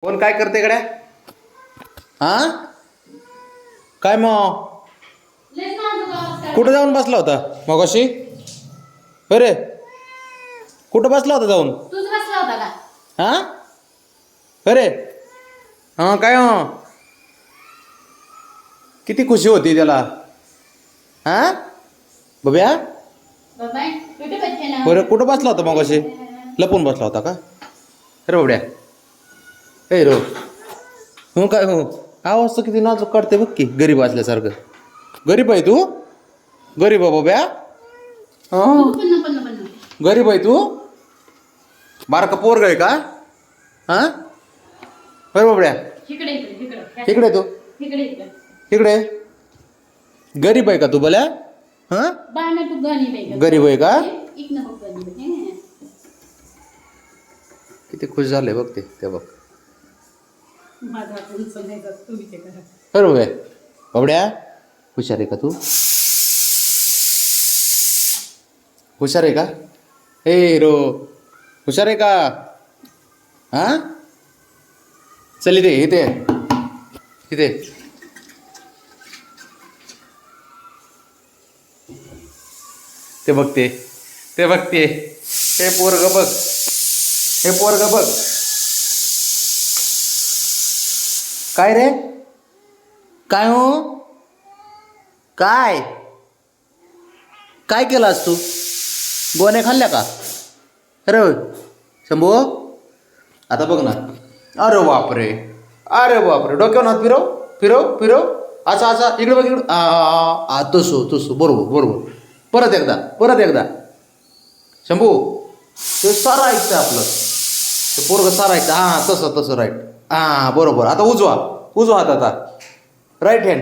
कोण काय करते गड्या? हा काय मग कुठं जाऊन बसला होता मगाशी? अरे कुठं बसला होता जाऊन? तूच बसला होता का? हा अरे हा काय किती खुशी होती त्याला. हा बब्या बाबा कुठे बसले ना? बरं कुठं बसला होता मगाशी? लपून बसला होता का? अरे बबड्या ए रो हो काय हो आवाज तर किती नाजूक काढते बघ की, गरीब असल्यासारखं. गरीब आहे तू? गरीब आहे बब्या? हां पण गरीब आहे तू? बारका पोरग आहे का? हां अरे बबड्या इकडे इकडे इकडे इकडे तू इकडे इकडे इकडे गरीब आहे का तू बोल्या? हां बाळा तू गणी बाई गरीब आहे का? इकडे बघ गणी बाई. किती खुश झाले बघ ते बघ. माझा टेन्शन नाही जात तू विचार करा. अरे बब्या बबड्या हुशार आहे का तू? हुशार आहे का? हे हिरो हुशार आहे का? हां चल इथे इथे इथे ते बघते ते बघते हे पोरग बघ हे पोरग बघ. काय रे काय हो काय काय केलास तू? गोण्या खाल्ल्या का? अरे शंभू आता बघ ना. अरे बापरे अरे बापरे डोक्यावर हात फिरव फिरव फिरव असा असा इकडे बघ इकडं तसो तसो बरोबर बरोबर परत एकदा शंभू ते सारं ऐकतं आपलं ते पोरगं सारं ऐकतं. हां तसं तसं राईट हां बरोबर. आता उजवा हात आता राईट हँड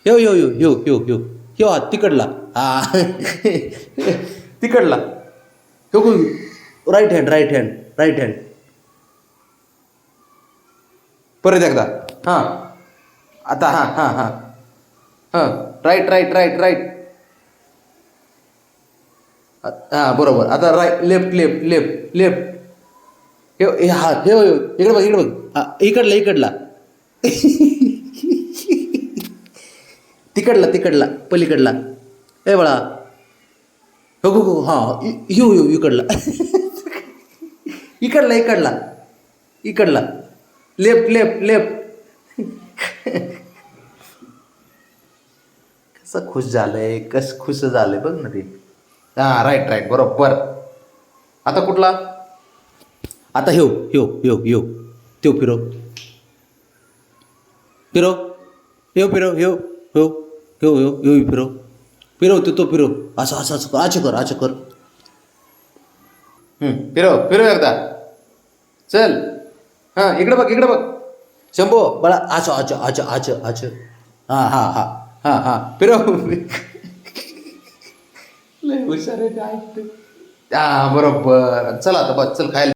ह्यो ह्यो ह्यो ह्यो ह्यो ह्यो ह्यो हात तिकडला हां तिकडला ह्यो राईट हँड परत एकदा हां आता हां राईट हां बरोबर. आता लेफ्ट हे हात हे इकडे बघ हां इकडला तिकडला पलीकडला ए बाळा हो हां ह्यो इकडला लेफ्ट कसं खुश झालंय बघ ना ते. हां राईट बरोबर. आता कुठला? आता ह्यो त्यो फिरव तो फिरव असं कर फिरव एकदा चल. हां इकडे बघ शंभो बाळा आच हां फिरव लय हुशार आहे. हां बरोबर. चला आता बस चल खायला.